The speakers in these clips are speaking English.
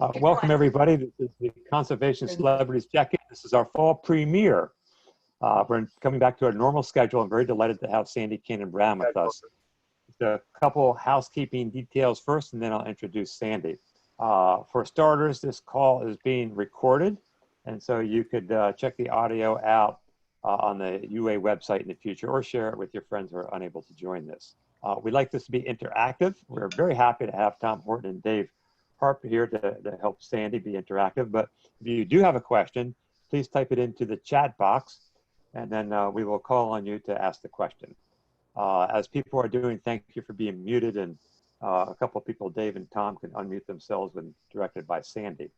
Welcome everybody. This is the Conservation Celebrities Check-In. This is our fall premiere. We're coming back to our normal schedule. I'm very delighted to have Sandy Cannon-Brown with us. Just a couple housekeeping details first, and then I'll introduce Sandy. For starters, this call is being recorded, and so you could check the audio out on the UA website in the future, or share it with your friends who are unable to join this. We'd like this to be interactive. We're very happy to have Tom Horton and Dave Harp here to help Sandy be interactive. But if you do have a question, please type it into the chat box, and then we will call on you to ask the question. As people are doing, thank you for being muted, and a couple of people, Dave and Tom, can unmute themselves when directed by Sandy.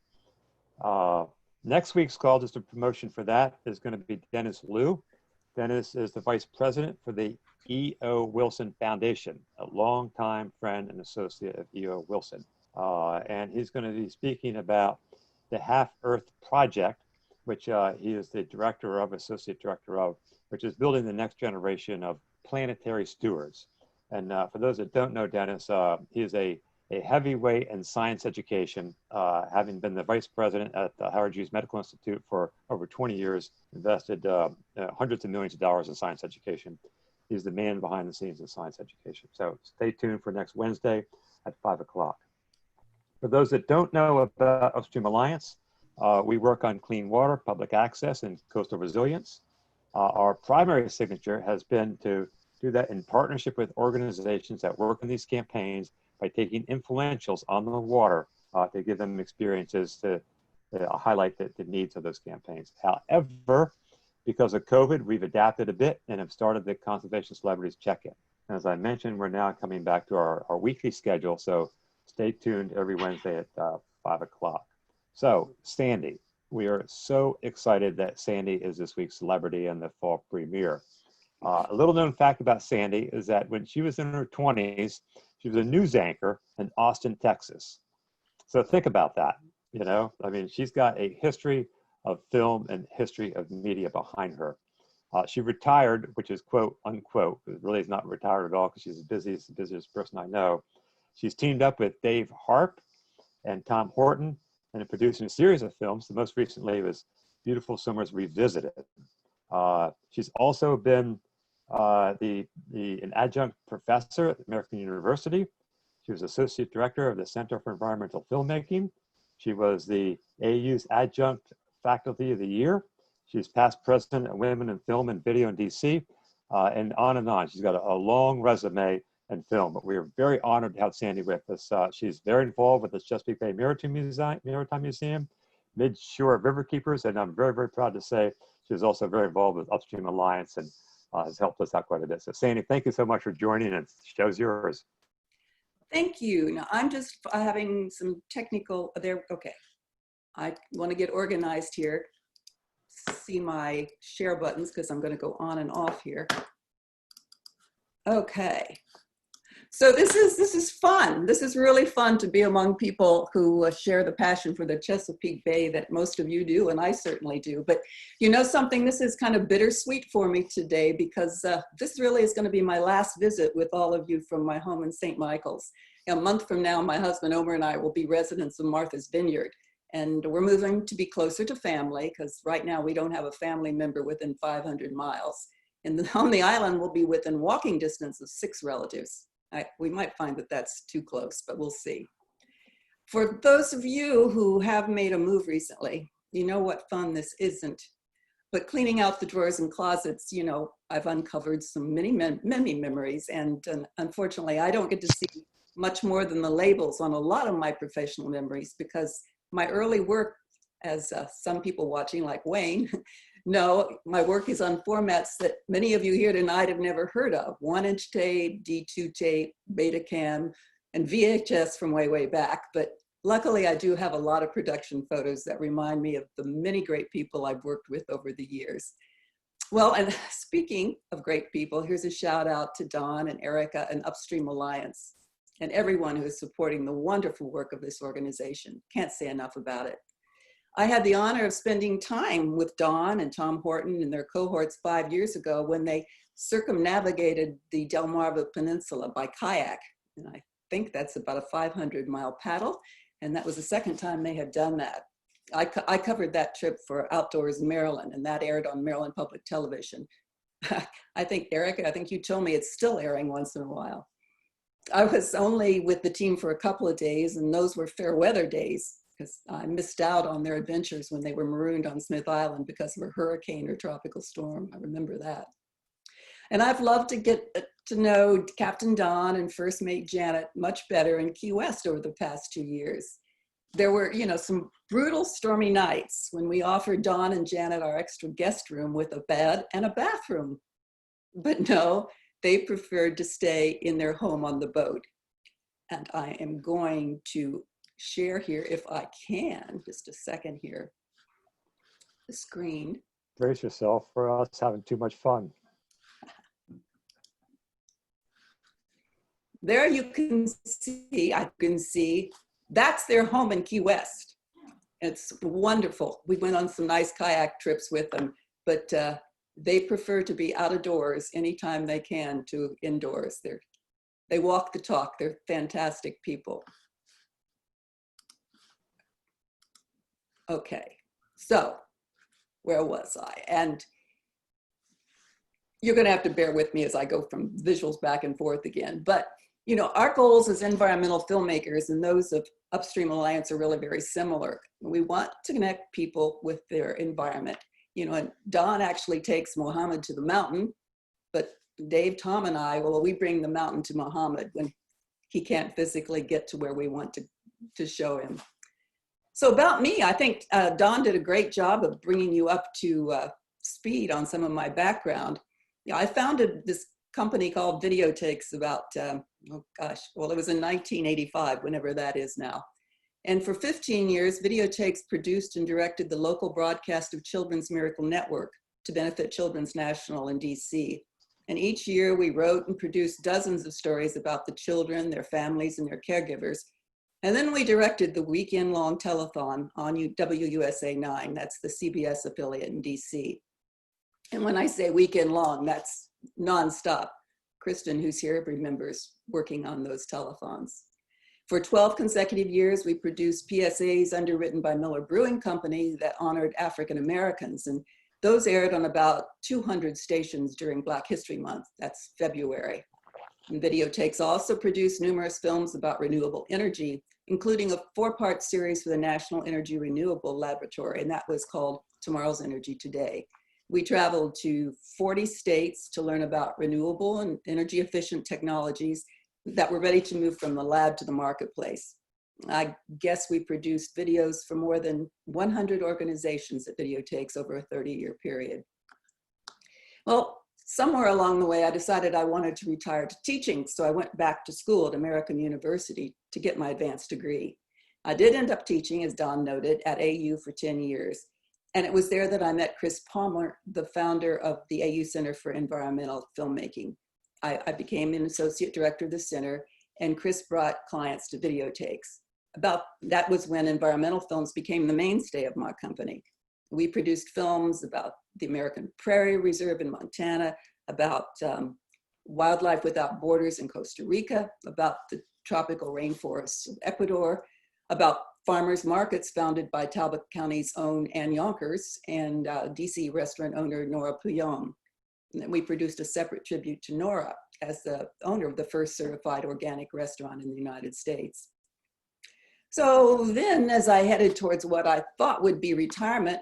Next week's call, just a promotion for that, is going to be Dennis Liu. Dennis is the Vice President for the E.O. Wilson Foundation, a longtime friend and associate of E.O. Wilson. And he's going to be speaking about the Half Earth Project, which he is the director of, associate director of, which is building the next generation of planetary stewards. And for those that don't know Dennis, he is a heavyweight in science education, having been the vice president at the Howard Hughes Medical Institute for over 20 years, invested hundreds of millions of dollars in science education. He's the man behind the scenes in science education. So stay tuned for next Wednesday at 5 o'clock. For those that don't know about Upstream Alliance, we work on clean water, public access, and coastal resilience. Our primary signature has been to do that in partnership with organizations that work in these campaigns by taking influentials on the water to give them experiences to highlight the needs of those campaigns. However, because of COVID, we've adapted a bit and have started the Conservation Celebrities Check-In. As I mentioned, we're now coming back to our weekly schedule, so stay tuned every Wednesday at 5 o'clock. So, Sandy, we are so excited that Sandy is this week's celebrity and the fall premiere. A little known fact about Sandy is that when she was in her 20s, she was a news anchor in Austin, Texas. So think about that, you know? I mean, she's got a history of film and history of media behind her. She retired, which is quote, unquote, really is not retired at all because she's the busiest person I know. She's teamed up with Dave Harp and Tom Horton and are producing a series of films. The most recently was Beautiful Summers Revisited. She's also been an adjunct professor at American University. She was associate director of the Center for Environmental Filmmaking. She was the AU's adjunct faculty of the year. She's past president of Women in Film and Video in DC, and on and on. She's got a long resume in film, but we are very honored to have Sandy with us. She's very involved with the Chesapeake Bay Maritime Museum, Mid-Shore Riverkeepers, and I'm very, very proud to say she's also very involved with Upstream Alliance and has helped us out quite a bit. So Sandy, thank you so much for joining, and the show's yours. Thank you. Now I'm just having some technical, okay. I want to get organized here. See my share buttons because I'm going to go on and off here. Okay. So this is fun. This is really fun to be among people who share the passion for the Chesapeake Bay that most of you do, and I certainly do. But you know something, this is kind of bittersweet for me today because this really is going to be my last visit with all of you from my home in St. Michael's. A month from now, my husband Omer and I will be residents of Martha's Vineyard. And we're moving to be closer to family because right now we don't have a family member within 500 miles. And on the island, we'll be within walking distance of 6 relatives. We might find that that's too close, but we'll see. For those of you who have made a move recently, you know what fun this isn't. But cleaning out the drawers and closets, you know, I've uncovered some many memories. And unfortunately, I don't get to see much more than the labels on a lot of my professional memories because my early work, as some people watching like Wayne, no, my work is on formats that many of you here tonight have never heard of. 1-inch tape, D2 tape, Betacam, and VHS from way, way back. But luckily, I do have a lot of production photos that remind me of the many great people I've worked with over the years. Well, and speaking of great people, here's a shout out to Don and Erica and Upstream Alliance and everyone who is supporting the wonderful work of this organization. Can't say enough about it. I had the honor of spending time with Don and Tom Horton and their cohorts 5 years ago when they circumnavigated the Delmarva Peninsula by kayak. And I think that's about a 500-mile paddle. And that was the second time they had done that. I covered that trip for Outdoors Maryland, and that aired on Maryland Public Television. I think, Erica, I think you told me it's still airing once in a while. I was only with the team for a couple of days, and those were fair weather days because I missed out on their adventures when they were marooned on Smith Island because of a hurricane or tropical storm. I remember that. And I've loved to get to know Captain Don and First Mate Janet much better in Key West over the past 2 years. There were, you know, some brutal stormy nights when we offered Don and Janet our extra guest room with a bed and a bathroom. But no, they preferred to stay in their home on the boat. And I am going to share here, if I can, just a second here, the screen. Brace yourself for us having too much fun. There you can see, that's their home in Key West. It's wonderful. We went on some nice kayak trips with them, but they prefer to be out of doors anytime they can to indoors. They walk the talk. They're fantastic people. Okay, so where was I? And you're gonna have to bear with me as I go from visuals back and forth again. But you know, our goals as environmental filmmakers and those of Upstream Alliance are really very similar. We want to connect people with their environment. You know, and Don actually takes Mohammed to the mountain, but Dave, Tom, and I, well, we bring the mountain to Mohammed when he can't physically get to where we want to show him. So about me, I think Don did a great job of bringing you up to speed on some of my background. You know, I founded this company called Videotakes about, oh gosh, well, it was in 1985, whenever that is now. And for 15 years, Videotakes produced and directed the local broadcast of Children's Miracle Network to benefit Children's National in DC. And each year we wrote and produced dozens of stories about the children, their families, and their caregivers. And then we directed the weekend-long telethon on WUSA 9, that's the CBS affiliate in DC. And when I say weekend-long, that's nonstop. Kristen, who's here, remembers working on those telethons. For 12 consecutive years, we produced PSAs underwritten by Miller Brewing Company that honored African Americans, and those aired on about 200 stations during Black History Month, that's February. And Videotakes also produced numerous films about renewable energy, including a 4-part series for the National Energy Renewable Laboratory, and that was called Tomorrow's Energy Today. We traveled to 40 states to learn about renewable and energy efficient technologies that were ready to move from the lab to the marketplace. I guess we produced videos for more than 100 organizations at Videotakes over a 30-year period. Well, somewhere along the way, I decided I wanted to retire to teaching, so I went back to school at American University to get my advanced degree. I did end up teaching, as Don noted, at AU for 10 years. And it was there that I met Chris Palmer, the founder of the AU Center for Environmental Filmmaking. I became an associate director of the center, and Chris brought clients to Videotakes. That was when environmental films became the mainstay of my company. We produced films about the American Prairie Reserve in Montana, about wildlife without borders in Costa Rica, about the tropical rainforests of Ecuador, about farmers markets founded by Talbot County's own Ann Yonkers and DC restaurant owner Nora Pouillon. And then we produced a separate tribute to Nora as the owner of the first certified organic restaurant in the United States. So then, as I headed towards what I thought would be retirement,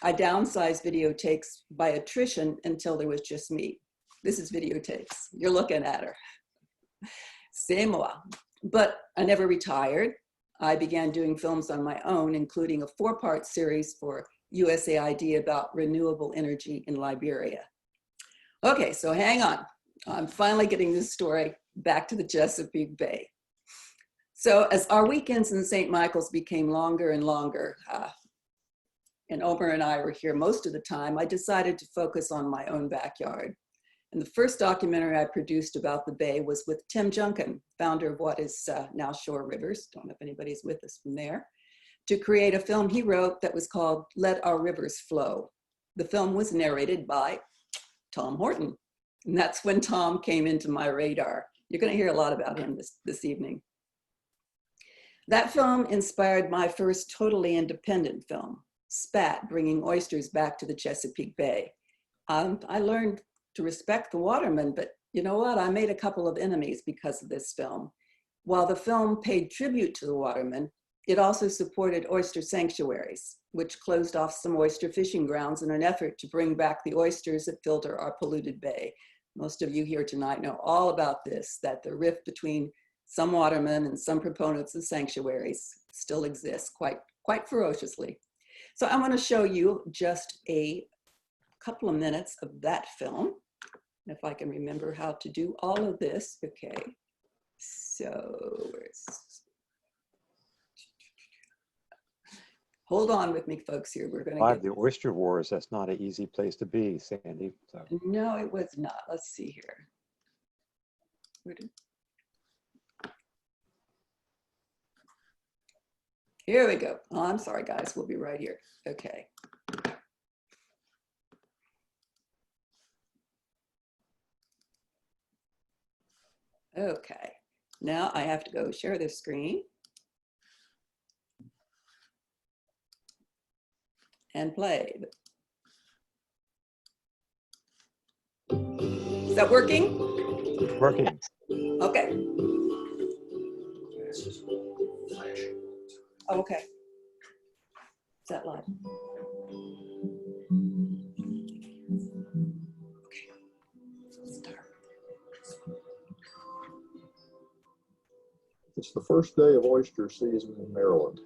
I downsized Videotakes by attrition until there was just me. This is Videotakes. You're looking at her. C'est moi. But I never retired. I began doing films on my own, including a 4-part series for USAID about renewable energy in Liberia. Okay, so hang on. I'm finally getting this story back to the Chesapeake Bay. So as our weekends in St. Michael's became longer and longer, and Omer and I were here most of the time, I decided to focus on my own backyard. And the first documentary I produced about the Bay was with Tim Junkin, founder of what is now Shore Rivers. Don't know if anybody's with us from there, to create a film he wrote that was called Let Our Rivers Flow. The film was narrated by Tom Horton. And that's when Tom came into my radar. You're going to hear a lot about him this evening. That film inspired my first totally independent film, Spat, Bringing Oysters Back to the Chesapeake Bay. I learned to respect the watermen, but you know what? I made a couple of enemies because of this film. While the film paid tribute to the watermen, it also supported oyster sanctuaries, which closed off some oyster fishing grounds in an effort to bring back the oysters that filter our polluted bay. Most of you here tonight know all about this, that the rift between some watermen and some proponents of sanctuaries still exists quite ferociously. So I want to show you just a couple of minutes of that film. If I can remember how to do all of this. Okay, so hold on with me, folks, here. We're going to get the oyster wars. That's not an easy place to be, Sandy. So. No, it was not. Let's see here. Here we go. Oh, I'm sorry, guys. We'll be right here. Okay. Okay. Now I have to go share this screen and play. Is that working? Working. Okay. Oh, okay. Is that live? Okay. Start. It's the first day of oyster season in Maryland.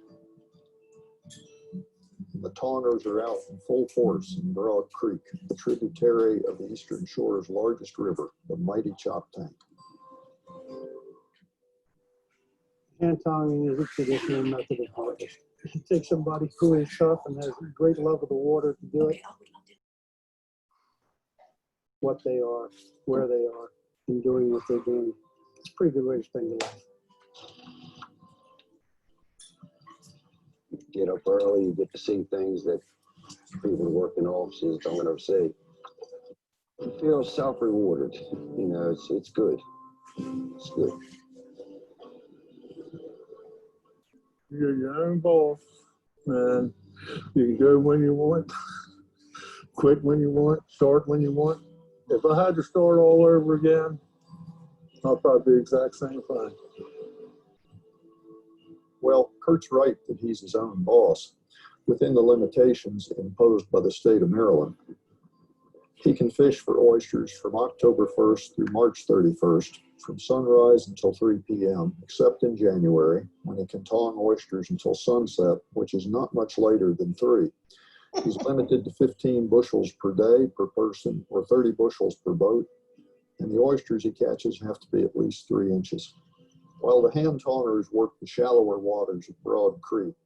The toners are out in full force in Broad Creek, the tributary of the Eastern Shore's largest river, the mighty Choptank. Hand tonging is a traditional method of harvest. It takes somebody who is tough and has a great love of the water to do it. What they are, where they are, and doing what they're doing. It's a pretty good way to spend your life. Get up early, you get to see things that people working offices don't ever see. You feel self-rewarded. You know, it's good. It's good. You're your own boss, and you can go when you want, quit when you want, start when you want. If I had to start all over again, I'll probably do the exact same thing. Well, Kurt's right that he's his own boss, within the limitations imposed by the state of Maryland. He can fish for oysters from October 1st through March 31st, from sunrise until 3 p.m., except in January, when he can tong oysters until sunset, which is not much later than 3. He's limited to 15 bushels per day per person, or 30 bushels per boat, and the oysters he catches have to be at least 3 inches. While the hand tongers work the shallower waters of Broad Creek,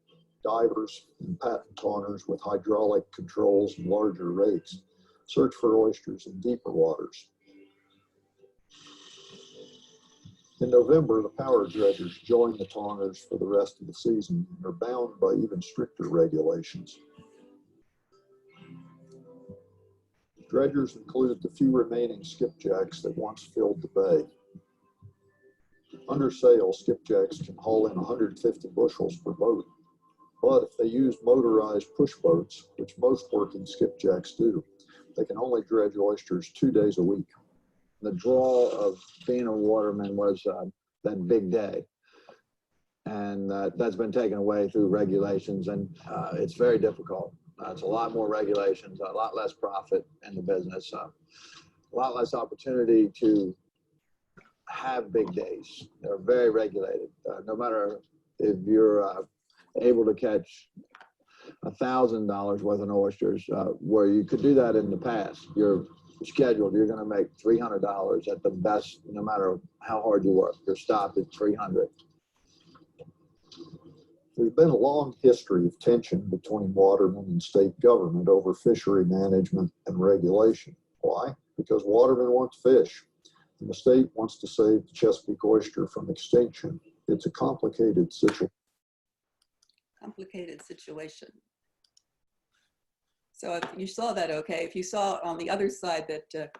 divers and patent tongers with hydraulic controls and larger rakes search for oysters in deeper waters. In November, the power dredgers join the tongers for the rest of the season and are bound by even stricter regulations. Dredgers include the few remaining skipjacks that once filled the bay. Under sail, skipjacks can haul in 150 bushels per boat, but if they use motorized push boats, which most working skipjacks do, they can only dredge oysters 2 days a week. The draw of being a waterman was that big day. And that's been taken away through regulations, and it's very difficult. It's a lot more regulations, a lot less profit in the business, a lot less opportunity to have big days. They're very regulated. No matter if you're able to catch $1,000 worth of oysters, where you could do that in the past, you're scheduled, you're going to make $300 at the best, no matter how hard you work. You're stopped at $300. There's been a long history of tension between watermen and state government over fishery management and regulation. Why? Because watermen want to fish, and the state wants to save the Chesapeake oyster from extinction. It's a complicated situation. Complicated situation. So if you saw that, okay, if you saw on the other side that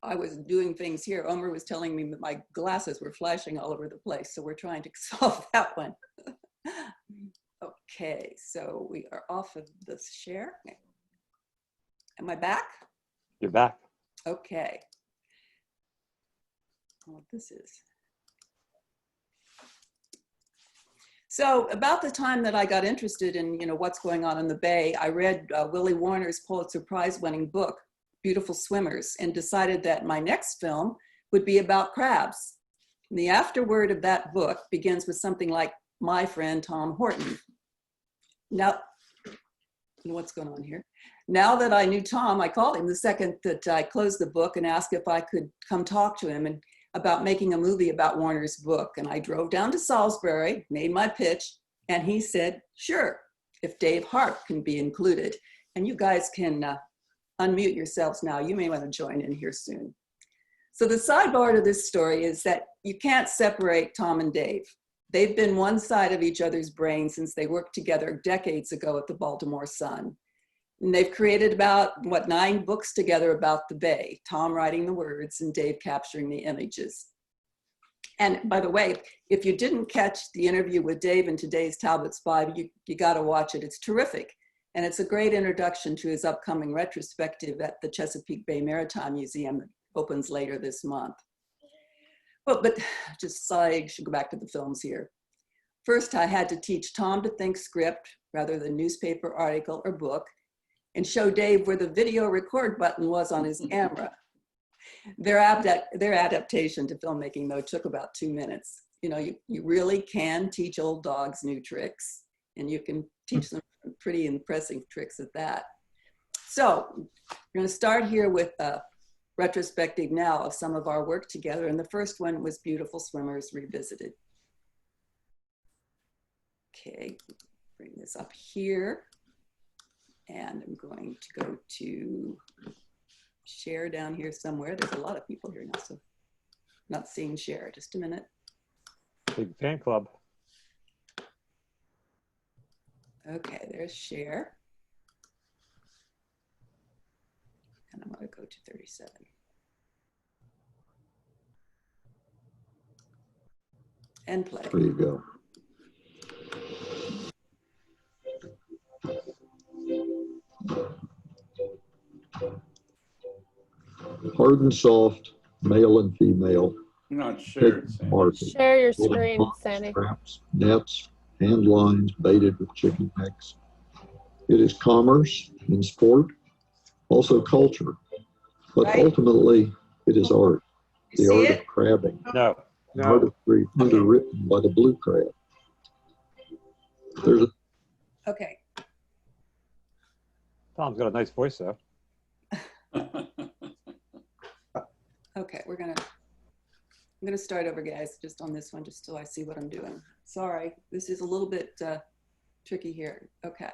I was doing things here, Omer was telling me that my glasses were flashing all over the place. So we're trying to solve that one. Okay, so we are off of this share. Am I back? You're back. Okay. What this is. So about the time that I got interested in, what's going on in the Bay, I read Willie Warner's Pulitzer Prize-winning book, Beautiful Swimmers, and decided that my next film would be about crabs. And the afterword of that book begins with something like, my friend Tom Horton. Now, what's going on here? Now that I knew Tom, I called him the second that I closed the book and asked if I could come talk to him about making a movie about Warner's book. And I drove down to Salisbury, made my pitch, and he said, sure, if Dave Hart can be included. And you guys can unmute yourselves now. You may want to join in here soon. So the sidebar to this story is that you can't separate Tom and Dave. They've been one side of each other's brain since they worked together decades ago at the Baltimore Sun. And they've created about, 9 books together about the Bay, Tom writing the words and Dave capturing the images. And by the way, if you didn't catch the interview with Dave in today's Talbot's 5, you got to watch it. It's terrific. And it's a great introduction to his upcoming retrospective at the Chesapeake Bay Maritime Museum that opens later this month. Well, but just I should go back to the films here. First, I had to teach Tom to think script rather than newspaper article or book, and show Dave where the video record button was on his camera. Their adaptation to filmmaking, though, took about 2 minutes. You really can teach old dogs new tricks, and you can teach them pretty impressive tricks at that. So we're going to start here with a retrospective now of some of our work together, and the first one was Beautiful Swimmers Revisited. Okay, bring this up here. And I'm going to go to share down here somewhere. There's a lot of people here now, so I'm not seeing share. Just a minute. Big fan club. Okay, there's share. And I'm going to go to 37. And play. There you go. Hard and soft, male and female. You're not sure. Market. Share your screen, Sandy. Traps, nets, hand lines baited with chicken necks. It is commerce in sport, also culture, but Right. ultimately it is art. You The see art it? of crabbing, No. an artistry underwritten by the blue crab. There's a Okay. Tom's got a nice voice, though. Okay, I'm gonna start over, guys, just on this one, just so I see what I'm doing. Sorry, this is a little bit tricky here. Okay.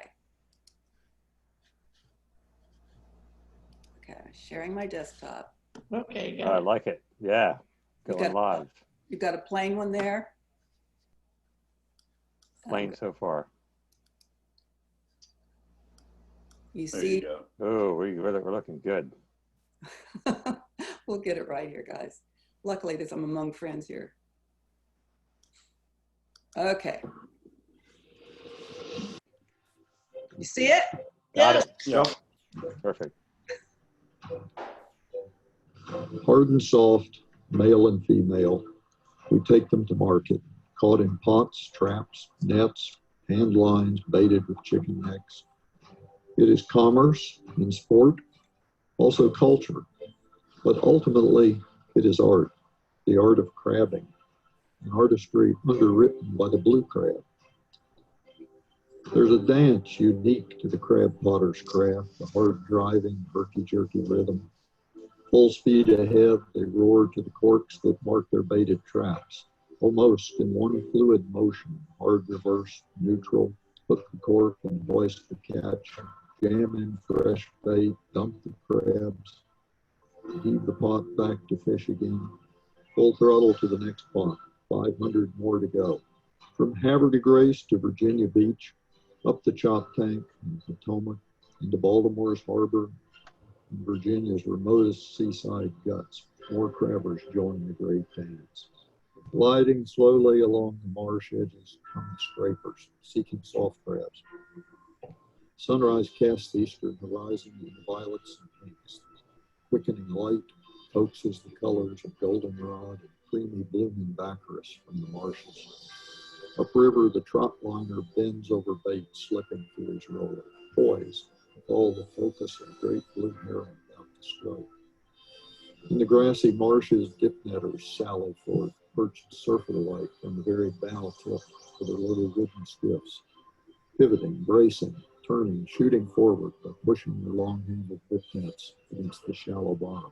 Okay, sharing my desktop. Okay, I like it. Yeah. You Going got- live. You've got a plain one there. Plain so far. You There you see, go. Oh, we're looking good. we'll get it right here, guys. Luckily, I'm among friends here. Okay. You see it? Got it. Yep. Perfect. hard and soft, male and female. We take them to market, caught in pots, traps, nets, hand lines baited with chicken necks. It is commerce in sport, also culture, but ultimately it is art, the art of crabbing, an artistry underwritten by the blue crab. There's a dance unique to the crab potter's craft, the hard driving, herky-jerky rhythm. Full speed ahead, they roar to the corks that mark their baited traps, almost in one fluid motion, hard reverse, neutral, hook the cork and hoist the catch, jam in fresh bait, dump the crabs, heave the pot back to fish again, full throttle to the next pot, 500 more to go. From Havre de Grace to Virginia Beach, up the Chop Tank and Potomac, into Baltimore's harbor, in Virginia's remotest seaside guts, more crabbers join the great dance. Gliding slowly along the marsh edges come scrapers, seeking soft crabs. Sunrise casts the eastern horizon in violets and pinks. Quickening light coaxes the colors of goldenrod and creamy blooming baccharis from the marshes. Upriver, the trot liner bends over bait, slipping through his roller, poised with all the focus of great blue heron about to strike. In the grassy marshes, dip netters sally forth, perched surfer-like from the very bow tip of their little wooden skiffs, pivoting, bracing, turning, shooting forward, but pushing their long-handled hook nets against the shallow bottom.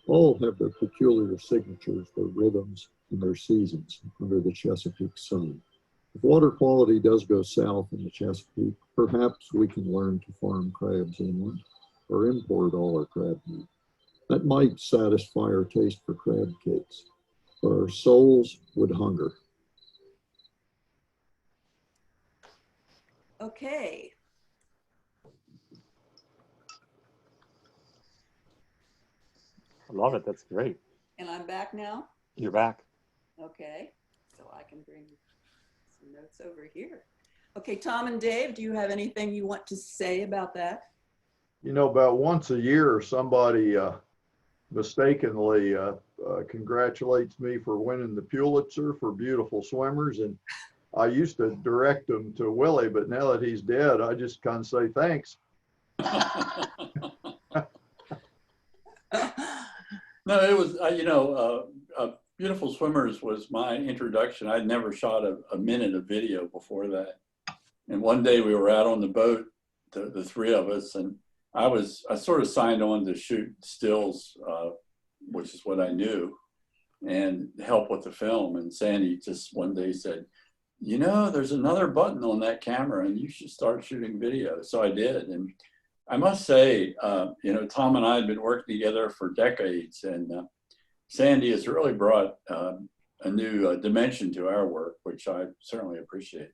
All have their peculiar signatures, their rhythms, and their seasons under the Chesapeake sun. If water quality does go south in the Chesapeake, perhaps we can learn to farm crabs inland or import all our crab meat. That might satisfy our taste for crab cakes, but our souls would hunger. Okay. I love it. That's great. And I'm back now? You're back. Okay. So I can bring some notes over here. Okay, Tom and Dave, do you have anything you want to say about that? You know, about once a year, somebody mistakenly congratulates me for winning the Pulitzer for beautiful swimmers. And I used to direct them to Willie, but now that he's dead, I just kind of say thanks. No, it was, you know, Beautiful Swimmers was my introduction. I'd never shot a minute of video before that. And one day we were out on the boat, the three of us, and I sort of signed on to shoot stills, which is what I knew, and help with the film. And Sandy just one day said, you know, there's another button on that camera and you should start shooting video. So I did. And I must say, you know, Tom and I had been working together for decades, and Sandy has really brought a new dimension to our work, which I certainly appreciate.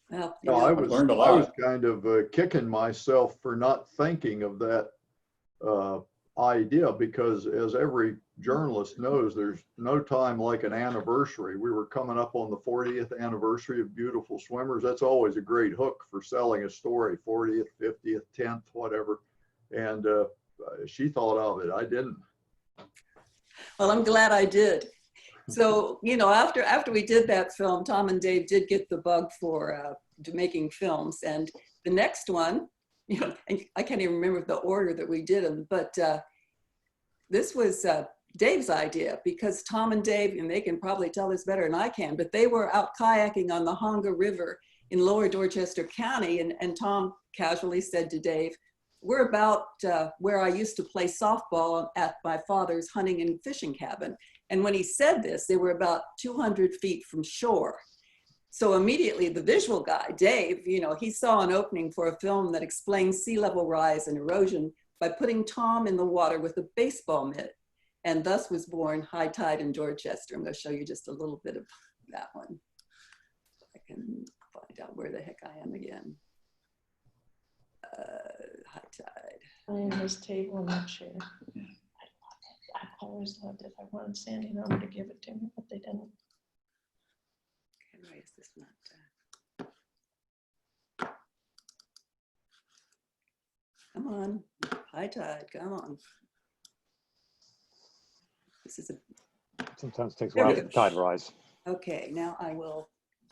Well, No, I was learned a lot. kind of kicking myself for not thinking of that idea, because as every journalist knows, there's no time like an anniversary. We were coming up on the 40th anniversary of Beautiful Swimmers. That's always a great hook for selling a story, 40th, 50th, 10th, whatever. And she thought of it. I didn't. Well, I'm glad I did. So, you know, after we did that film, Tom and Dave did get the bug for making films. And the next one, you know, I can't even remember the order that we did them, but this was Dave's idea, because Tom and Dave, and they can probably tell this better than I can, but they were out kayaking on the Honga River in Lower Dorchester County. And Tom casually said to Dave, we're about where I used to play softball at my father's hunting and fishing cabin. And when he said this, they were about 200 feet from shore. So immediately the visual guy, Dave, you know, he saw an opening for a film that explains sea level rise and erosion by putting Tom in the water with a baseball mitt. And thus was born High Tide in Dorchester. I'm going to show you just a little bit of that one. I can find out where the heck I am again. High Tide. Find this table on that chair. I love it. I've always loved it. I wanted Sandy and Elmer to give it to me, but they didn't. Okay, why is this not? Come on, High Tide, come on. This is Sometimes it takes a There we while go. for tide rise. okay. Now I will.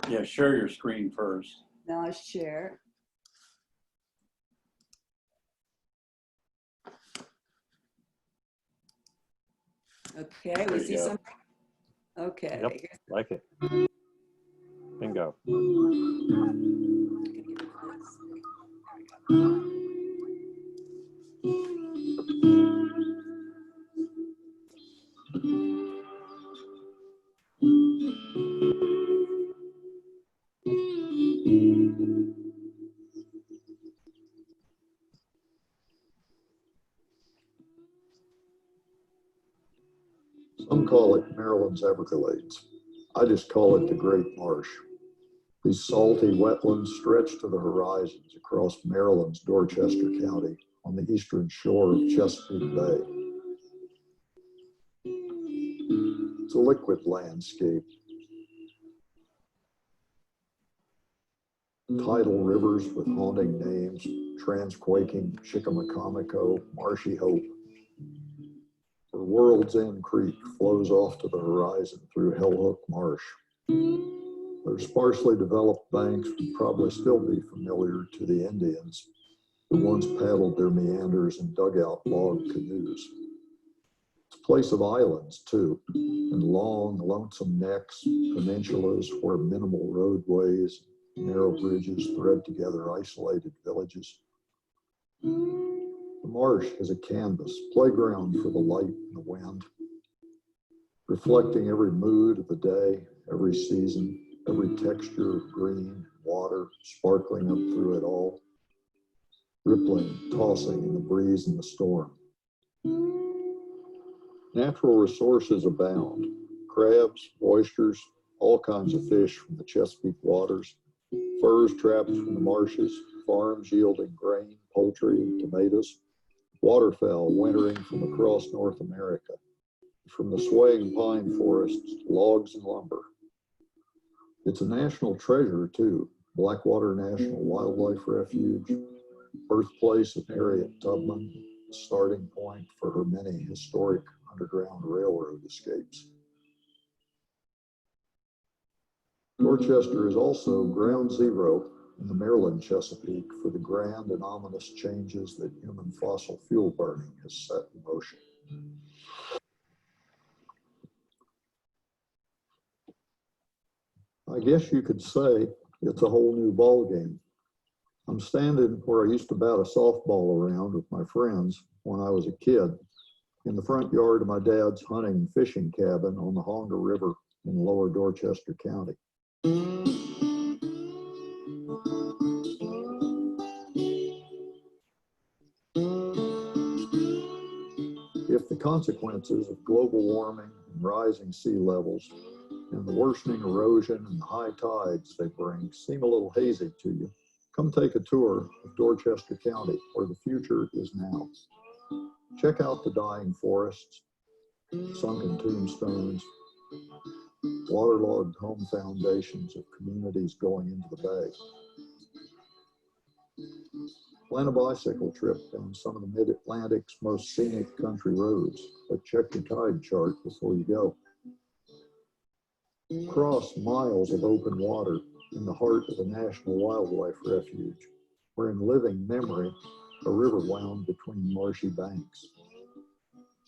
Yeah, share your screen first. Now I share. Okay, There we you see go. something. Okay. Yep. Like it. Bingo. Some call it Maryland's Everglades. I just call it the Great Marsh. These salty wetlands stretch to the horizons across Maryland's Dorchester County, on the eastern shore of Chesapeake Bay. It's a liquid landscape. Tidal rivers with haunting names, Transquaking, Chickamaucomico, Marshy Hope. Where World's End Creek flows off to the horizon through Hellhook Marsh. Their sparsely developed banks would probably still be familiar to the Indians who once paddled their meanders in dugout log canoes. It's a place of islands too, and long, lonesome necks, peninsulas where minimal roadways, narrow bridges thread together isolated villages. The marsh is a canvas, playground for the light and the wind, reflecting every mood of the day, every season, every texture of green, water, sparkling up through it all, rippling, tossing in the breeze and the storm. Natural resources abound, crabs, oysters, all kinds of fish from the Chesapeake waters, furs trapped from the marshes, farms yielding grain, poultry, and tomatoes, waterfowl wintering from across North America, from the swaying pine forests, logs and lumber. It's a national treasure too, Blackwater National Wildlife Refuge, birthplace of Harriet Tubman, the starting point for her many historic Underground Railroad escapes. Dorchester is also ground zero in the Maryland Chesapeake for the grand and ominous changes that human fossil fuel burning has set in motion. I guess you could say it's a whole new ballgame. I'm standing where I used to bat a softball around with my friends when I was a kid in the front yard of my dad's hunting and fishing cabin on the Honga River in lower Dorchester County. If the consequences of global warming and rising sea levels and the worsening erosion and the high tides they bring seem a little hazy to you, come take a tour of Dorchester County, where the future is now. Check out the dying forests, sunken tombstones, waterlogged home foundations of communities going into the bay. Plan a bicycle trip down some of the Mid-Atlantic's most scenic country roads, but check your tide chart before you go. Cross miles of open water in the heart of the National Wildlife Refuge, where in living memory, a river wound between marshy banks.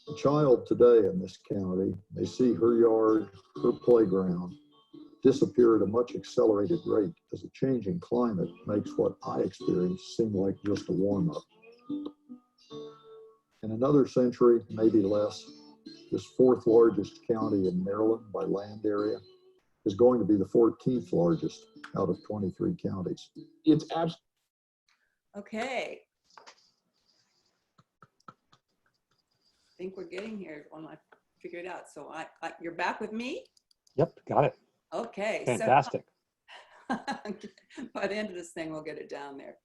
A child today in this county may see her yard, her playground, disappear at a much accelerated rate as a changing climate makes what I experience seem like just a warm-up. In another century, maybe less, this fourth largest county in Maryland by land area is going to be the 14th largest out of 23 counties. It's absolutely. Okay. I think we're getting here when I figure it out. So you're back with me? Yep, got it. Okay. Fantastic. So, by the end of this thing, we'll get it down there.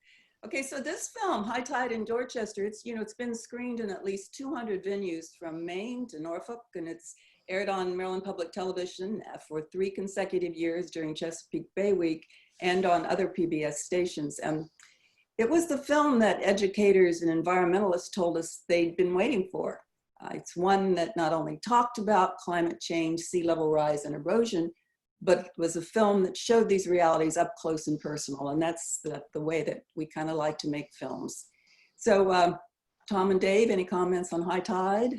Okay, so this film, High Tide in Dorchester, it's been screened in at least 200 venues from Maine to Norfolk, and it's aired on Maryland Public Television for 3 consecutive years during Chesapeake Bay Week and on other PBS stations. And it was the film that educators and environmentalists told us they'd been waiting for. It's one that not only talked about climate change, sea level rise, and erosion, but was a film that showed these realities up close and personal. And that's the way that we kind of like to make films. So Tom and Dave, any comments on High Tide?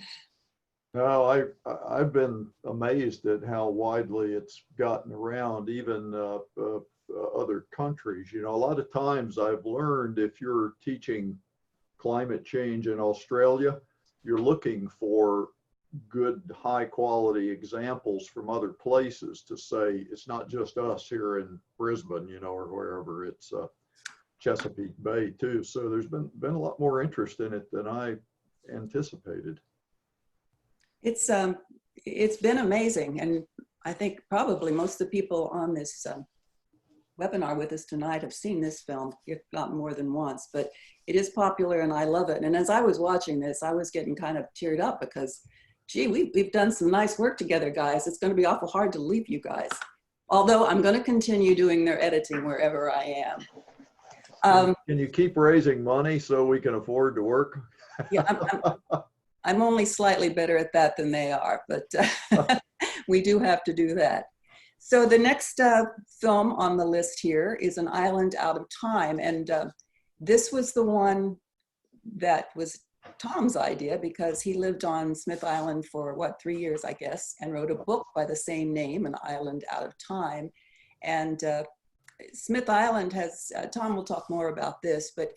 No, I've been amazed at how widely it's gotten around, even other countries. You know, a lot of times I've learned if you're teaching climate change in Australia, you're looking for good, high quality examples from other places to say, it's not just us here in Brisbane, you know, or wherever, it's Chesapeake Bay too. So there's been a lot more interest in it than I anticipated. It's been amazing. And I think probably most of the people on this webinar with us tonight have seen this film, if not more than once, but it is popular and I love it. And as I was watching this, I was getting kind of teared up because, gee, we've done some nice work together, guys. It's going to be awful hard to leave you guys. Although I'm going to continue doing their editing wherever I am. Can you keep raising money so we can afford to work? Yeah, I'm only slightly better at that than they are, but we do have to do that. So the next film on the list here is An Island Out of Time. And this was the one that was Tom's idea because he lived on Smith Island for, what, 3 years, I guess, and wrote a book by the same name, An Island Out of Time. And Smith Island has, Tom will talk more about this, but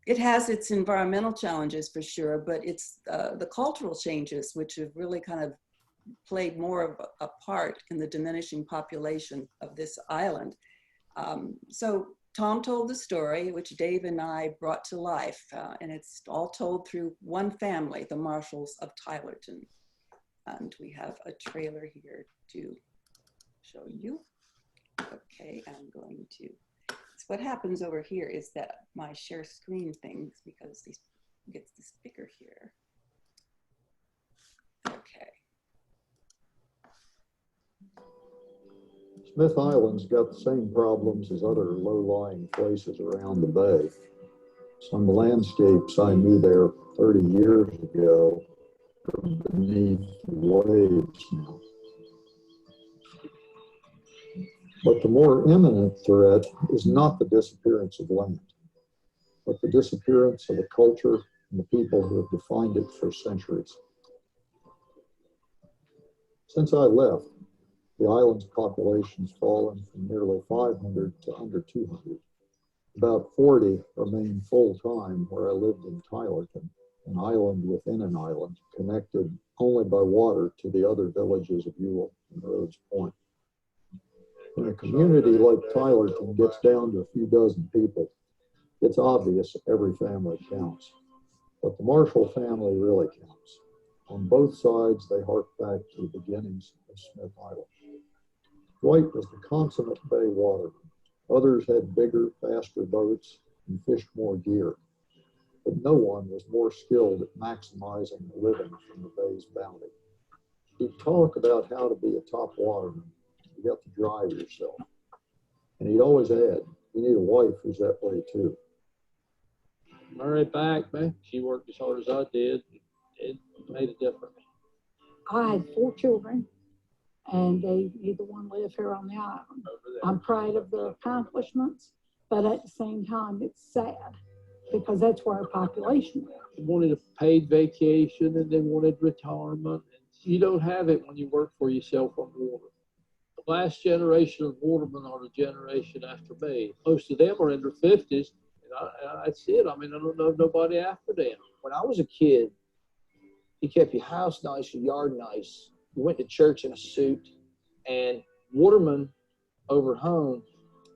it has its environmental challenges for sure, but it's the cultural changes which have really kind of played more of a part in the diminishing population of this island. So Tom told the story, which Dave and I brought to life, and it's all told through one family, the Marshalls of Tylerton. And we have a trailer here to show you. Okay, I'm going to, so what happens over here is that my share screen things, because these gets this bigger here. Okay. Smith Island's got the same problems as other low-lying places around the bay. Some landscapes I knew there 30 years ago are beneath the waves now. But the more imminent threat is not the disappearance of land, but the disappearance of the culture and the people who have defined it for centuries. Since I left, the island's population's fallen from nearly 500 to under 200. About 40 remain full-time where I lived in Tylerton, an island within an island, connected only by water to the other villages of Ewell and Rhodes Point. When a community like Tylerton gets down to a few dozen people, it's obvious every family counts. But the Marshall family really counts. On both sides, they hark back to the beginnings of Smith Island. Dwight was the consummate bay waterman. Others had bigger, faster boats and fished more gear. But no one was more skilled at maximizing the living from the bay's bounty. He'd talk about how to be a top waterman. You got to drive yourself. And he'd always add, you need a wife who's that way too. Murray back, man. She worked as hard as I did. It made a difference. I had 4 children, and they neither one live here on the island. I'm proud of their accomplishments, but at the same time, it's sad because that's where our population is. They wanted a paid vacation and they wanted retirement. You don't have it when you work for yourself on water. The last generation of watermen are the generation after me. Most of them are in their 50s. And that's it. I mean, I don't know nobody after them. When I was a kid, you kept your house nice, your yard nice. You went to church in a suit, and watermen over home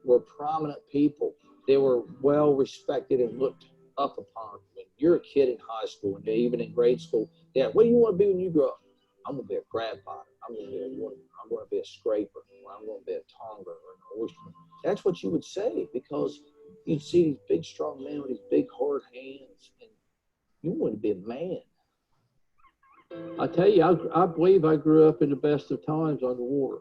were prominent people. They were well respected and looked up upon. When you're a kid in high school and even in grade school, yeah, what do you want to be when you grow up? I'm going to be a crab potter. I'm going to be a waterman. I'm going to be a scraper. Or I'm going to be a tonger or an oysterman. That's what you would say because you'd see these big, strong men with these big, hard hands, and you wanted to be a man. I tell you, I believe I grew up in the best of times on the water.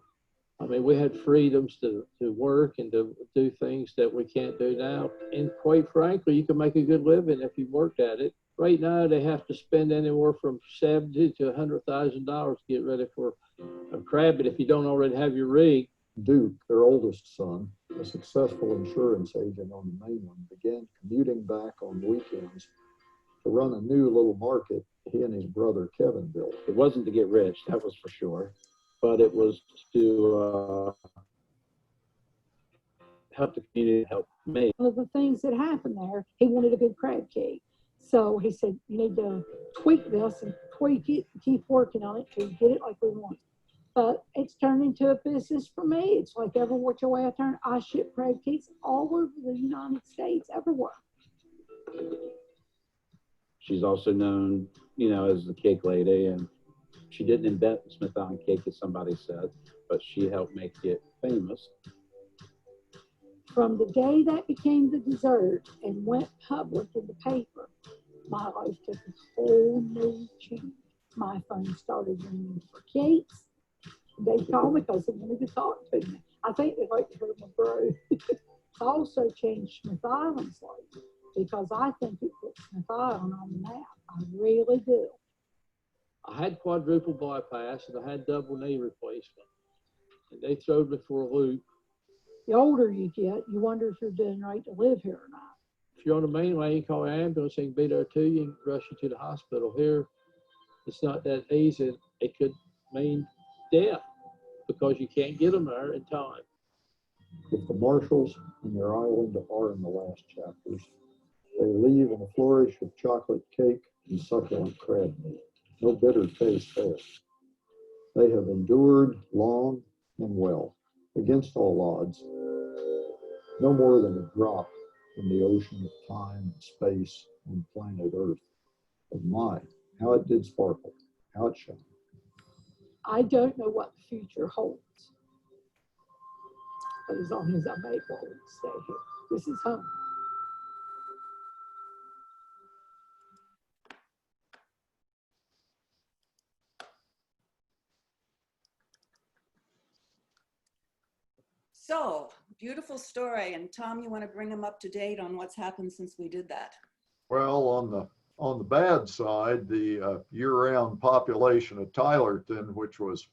I mean, we had freedoms to work and to do things that we can't do now. And quite frankly, you can make a good living if you worked at it. Right now, they have to spend anywhere from $70,000 to $100,000 to get ready for a crab. But if you don't already have your rig, Duke, their oldest son, a successful insurance agent on the mainland, began commuting back on weekends to run a new little market he and his brother Kevin built. It wasn't to get rich, that was for sure, but it was to help the community, help me. One of the things that happened there, he wanted a good crab cake. So he said, you need to tweak this and tweak it and keep working on it to get it like we want. But it's turned into a business for me. It's like every which way I turn, I ship crab cakes all over the United States, everywhere. She's also known, you know, as the cake lady, and she didn't invent the Smith Island cake, as somebody said, but she helped make it famous. From the day that became the dessert and went public in the paper, my life took a whole new change. My phone started ringing for cakes. They called because they wanted to talk to me. I think they like to hear my bro. I also changed Smith Island's life because I think it puts Smith Island on the map. I really do. I had quadruple bypass and I had double knee replacement. And they threw me for a loop. The older you get, you wonder if you're doing right to live here or not. If you're on the main line, you call an ambulance, they can be there to you and rush you to the hospital. Here, it's not that easy. It could mean death because you can't get them there in time. If the Marshalls and their island are in the last chapters, they leave in a flourish of chocolate cake and succulent crab meat. No bitter taste there. They have endured long and well, against all odds. No more than a drop in the ocean of time and space on planet Earth. But my, how it did sparkle, how it shone. I don't know what the future holds. But as long as I'm able to stay here, this is home. So, beautiful story. And Tom, you want to bring them up to date on what's happened since we did that? Well, on the bad side, the year-round population of Tylerton, which was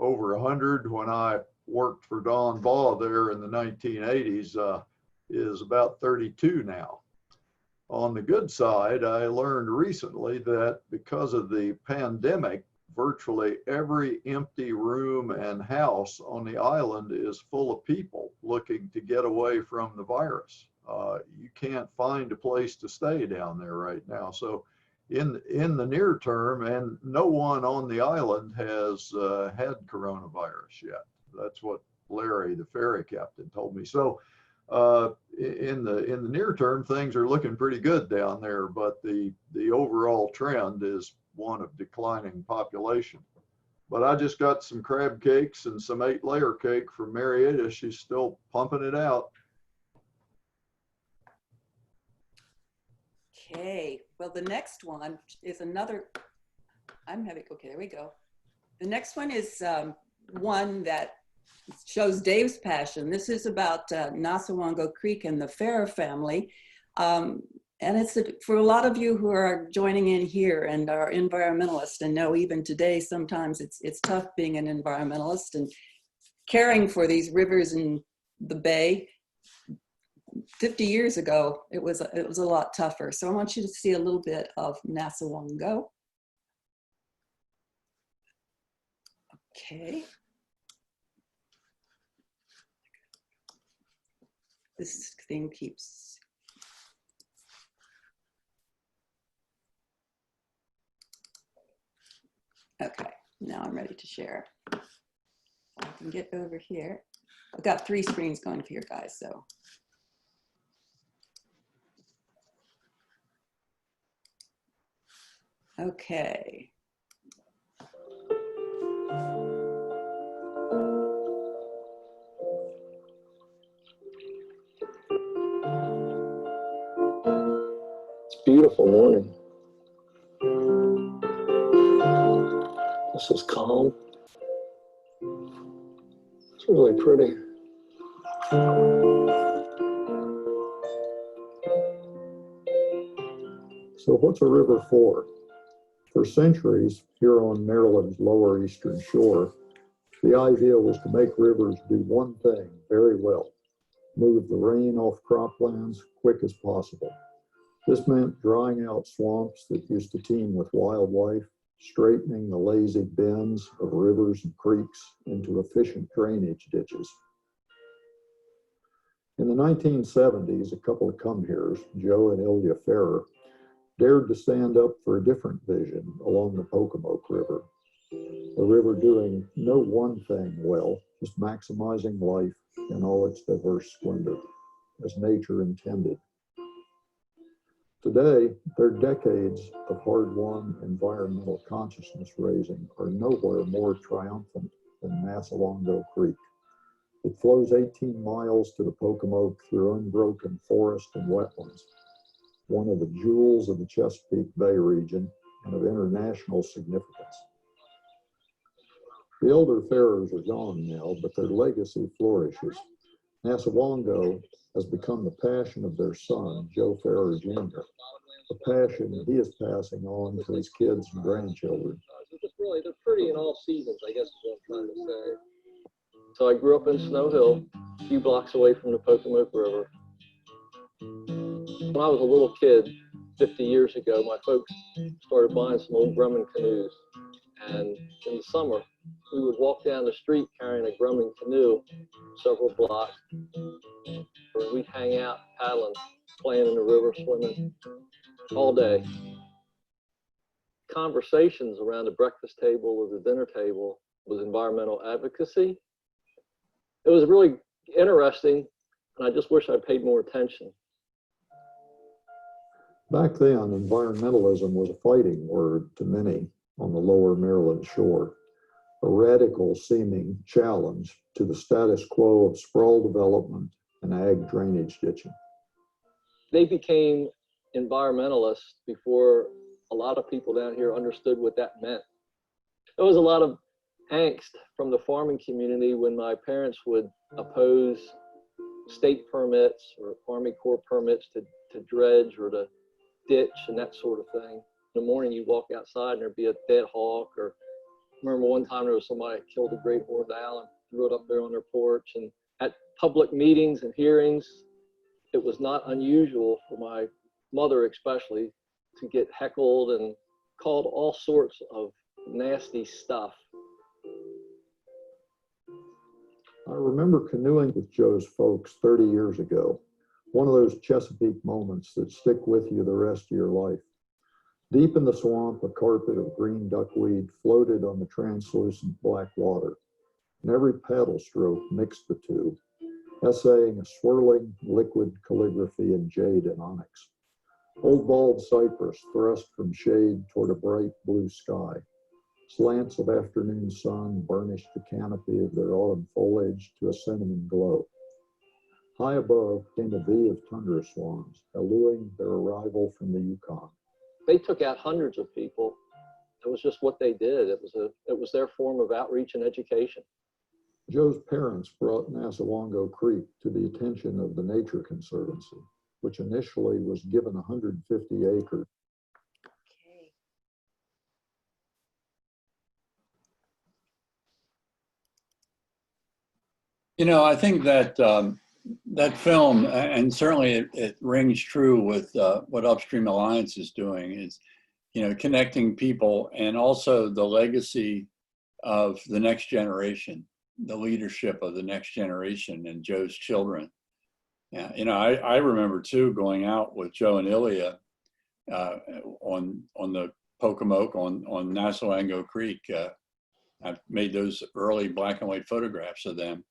over 100 when I worked for Don Baugh there in the 1980s, is about 32 now. On the good side, I learned recently that because of the pandemic, virtually every empty room and house on the island is full of people looking to get away from the virus. You can't find a place to stay down there right now. So in the near term, and no one on the island has had coronavirus yet. That's what Larry, the ferry captain, told me. So in the near term, things are looking pretty good down there, but the overall trend is one of declining population. But I just got some crab cakes and some 8-layer cake from Marietta. She's still pumping it out. Okay, well, the next one is another, okay, there we go. The next one is one that shows Dave's passion. This is about Nasawongo Creek and the Farrer family. And it's for a lot of you who are joining in here and are environmentalists and know even today, sometimes it's tough being an environmentalist and caring for these rivers in the bay. 50 years ago, it was a lot tougher. So I want you to see a little bit of Nasawongo. Okay. This thing keeps. Okay, now I'm ready to share. I can get over here. I've got 3 screens going for you guys, so. Okay. It's a beautiful morning. This is calm. It's really pretty. So what's a river for? For centuries, here on Maryland's lower eastern shore, the idea was to make rivers do one thing very well: move the rain off croplands quick as possible. This meant drying out swamps that used to teem with wildlife, straightening the lazy bends of rivers and creeks into efficient drainage ditches. In the 1970s, a couple of come-heres, Joe and Ilya Farrer, dared to stand up for a different vision along the Pocomoke River. A river doing no one thing well, just maximizing life in all its diverse splendor, as nature intended. Today, their decades of hard-won environmental consciousness raising are nowhere more triumphant than Nasawongo Creek. It flows 18 miles to the Pocomoke through unbroken forest and wetlands, one of the jewels of the Chesapeake Bay region and of international significance. The elder Ferrers are gone now, but their legacy flourishes. Nassawongo has become the passion of their son, Joe Ferrer Jr., a passion he is passing on to his kids and grandchildren. They're pretty in all seasons, I guess is what I'm trying to say. So I grew up in Snow Hill, a few blocks away from the Pocomoke River. When I was a little kid, 50 years ago, my folks started buying some old Grumman canoes. And in the summer, we would walk down the street carrying a Grumman canoe several blocks. Or we'd hang out, paddling, playing in the river, swimming all day. Conversations around the breakfast table or the dinner table was environmental advocacy. It was really interesting, and I just wish I paid more attention. Back then, environmentalism was a fighting word to many on the lower Maryland shore, a radical seeming challenge to the status quo of sprawl development and ag drainage ditching. They became environmentalists before a lot of people down here understood what that meant. There was a lot of angst from the farming community when my parents would oppose state permits or Army Corps permits to dredge or to ditch and that sort of thing. In the morning you walk outside and there'd be a dead hawk, or I remember one time there was somebody that killed a great horned owl and threw it up there on their porch. And at public meetings and hearings, it was not unusual for my mother especially to get heckled and called all sorts of nasty stuff. I remember canoeing with Joe's folks 30 years ago, one of those Chesapeake moments that stick with you the rest of your life. Deep in the swamp, a carpet of green duckweed floated on the translucent black water, and every paddle stroke mixed the two, essaying a swirling liquid calligraphy in jade and onyx. Old bald cypress thrust from shade toward a bright blue sky. Slants of afternoon sun burnished the canopy of their autumn foliage to a cinnamon glow. High above came a V of tundra swans, eluding their arrival from the Yukon. They took out hundreds of people. It was just what they did. It was their form of outreach and education. Joe's parents brought Nassawongo Creek to the attention of the Nature Conservancy, which initially was given 150 acres. Okay. You know, I think that that film, and certainly it rings true with what Upstream Alliance is doing, is, you know, connecting people and also the legacy of the next generation, the leadership of the next generation and Joe's children. Yeah, you know, I remember too going out with Joe and Ilya on the Pocomoke on Nassawongo Creek. I've made those early black and white photographs of them.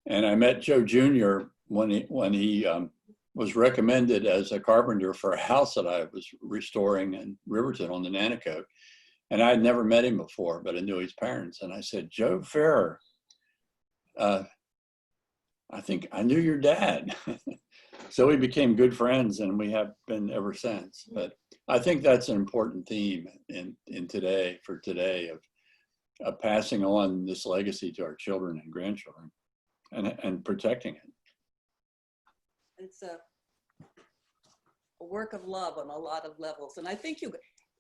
And I met Joe Jr. when he was recommended as a carpenter for a house that I was restoring in Riverton on the Nanticoke. And I had never met him before, but I knew his parents. And I said, Joe Ferrer, I think I knew your dad. So we became good friends, and we have been ever since. But I think that's an important theme in today, for today, of passing on this legacy to our children and grandchildren. And protecting it. It's a work of love on a lot of levels. And I think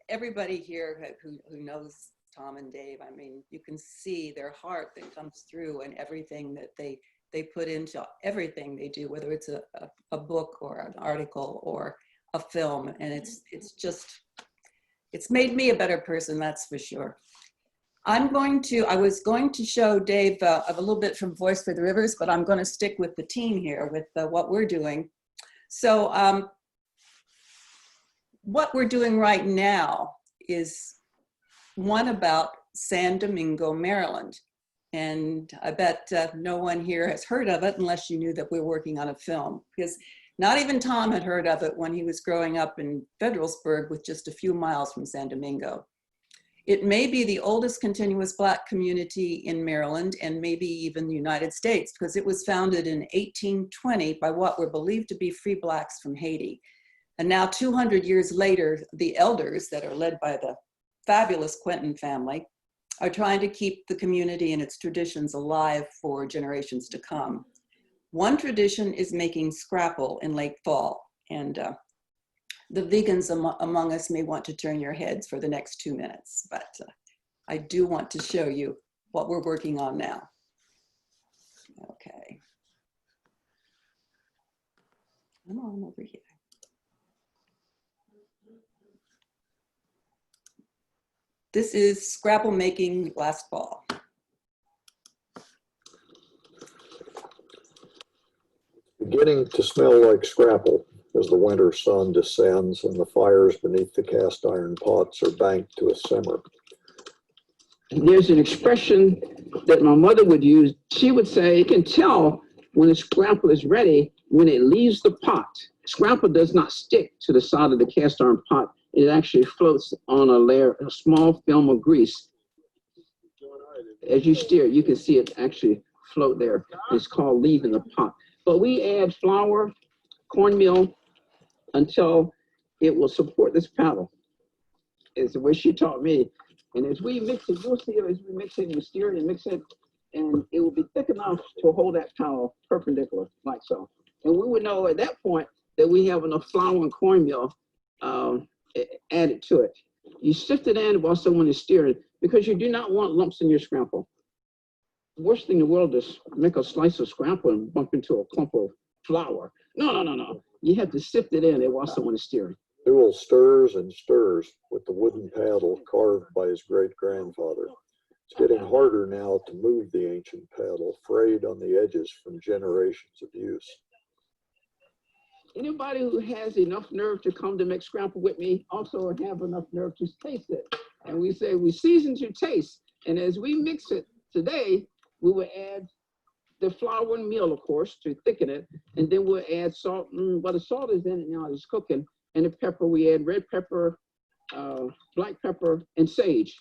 everybody here who knows Tom and Dave, I mean, you can see their heart that comes through and everything that they put into everything they do, whether it's a book or an article or a film. And it's made me a better person, that's for sure. I was going to show Dave a little bit from Voice for the Rivers, but I'm going to stick with the team here with what we're doing. So what we're doing right now is one about San Domingo, Maryland. And I bet no one here has heard of it unless you knew that we're working on a film, because not even Tom had heard of it when he was growing up in Federalsburg, with just a few miles from San Domingo. It may be the oldest continuous Black community in Maryland and maybe even the United States, because it was founded in 1820 by what were believed to be free Blacks from Haiti. And now 200 years later, the elders that are led by the fabulous Quentin family are trying to keep the community and its traditions alive for generations to come. One tradition is making scrapple in late fall, and the vegans among us may want to turn your heads for the next 2 minutes, but I do want to show you what we're working on now. Okay. Come on over here. This is scrapple making last fall. Beginning to smell like scrapple as the winter sun descends and the fires beneath the cast iron pots are banked to a simmer. There's an expression that my mother would use. She would say, you can tell when the scrapple is ready when it leaves the pot. Scrapple does not stick to the side of the cast iron pot. It actually floats on a layer, a small film of grease. As you stir, you can see it actually float there. It's called leaving the pot. But we add flour, cornmeal, until it will support this paddle. It's the way she taught me. And as we mix it, you'll see it as we mix it and stir it and mix it, and it will be thick enough to hold that paddle perpendicular, like so. And we would know at that point that we have enough flour and cornmeal added to it. You sift it in while someone is stirring, because you do not want lumps in your scrapple. The worst thing in the world is make a slice of scrapple and bump into a clump of flour. No. You have to sift it in while someone is steering. Newell stirs and stirs with the wooden paddle carved by his great-grandfather. It's getting harder now to move the ancient paddle, frayed on the edges from generations of use. Anybody who has enough nerve to come to make scrapple with me also have enough nerve to taste it. And we say we season to taste. And as we mix it today, we will add the flour and meal, of course, to thicken it. And then we'll add salt. Well, the salt is in it now, it's cooking. And the pepper, we add red pepper, black pepper, and sage.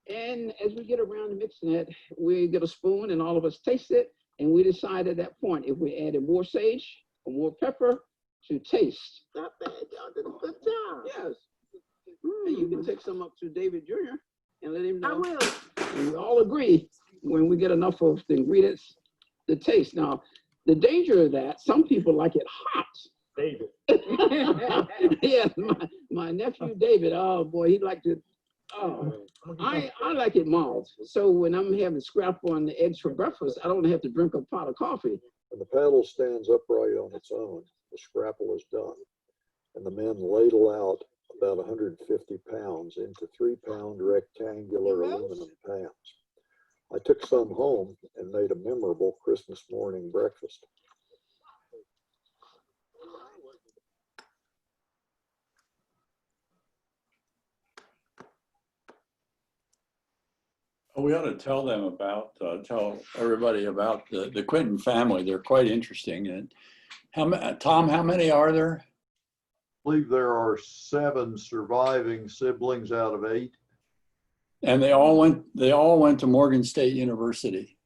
And as we get around to mixing it, we get a spoon and all of us taste it. And we decide at that point if we added more sage or more pepper to taste. Not bad, y'all did a good job. Yes. And you can take some up to David Jr. and let him know. I will. And we all agree when we get enough of the ingredients to taste. Now, the danger of that, some people like it hot. David. Yes, my nephew David, oh boy, he liked it. Oh, I like it mild. So when I'm having scrapple on the eggs for breakfast, I don't have to drink a pot of coffee. When the paddle stands upright on its own, the scrapple is done, and the men ladle out about 150 pounds into 3-pound rectangular aluminum pans. I took some home and made a memorable Christmas morning breakfast. We ought to tell them about, tell everybody about the Quentin family. They're quite interesting. And Tom, how many are there? I believe there are 7 surviving siblings out of 8. And they all went to Morgan State University.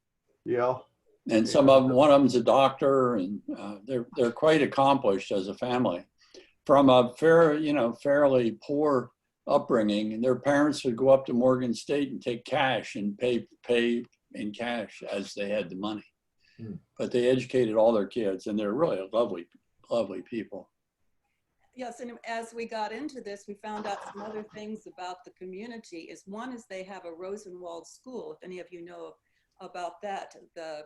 Yeah. And some of them, one of them's a doctor, and they're quite accomplished as a family. From a fairly poor upbringing, and their parents would go up to Morgan State and take cash and pay in cash as they had the money. But they educated all their kids, and they're really lovely people. Yes, and as we got into this, we found out some other things about the community. One is they have a Rosenwald school, if any of you know about that. The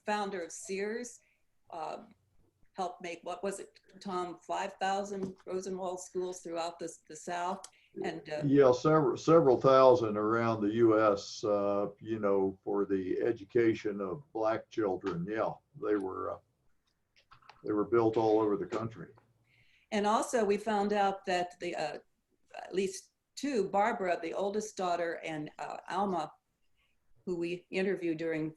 founder of Sears helped make, what was it, Tom, 5,000 Rosenwald schools throughout the South? And yeah, several thousand around the U.S. For the education of Black children. Yeah, they were built all over the country. And also, we found out that at least 2, Barbara, the oldest daughter, and Alma, who we interviewed during.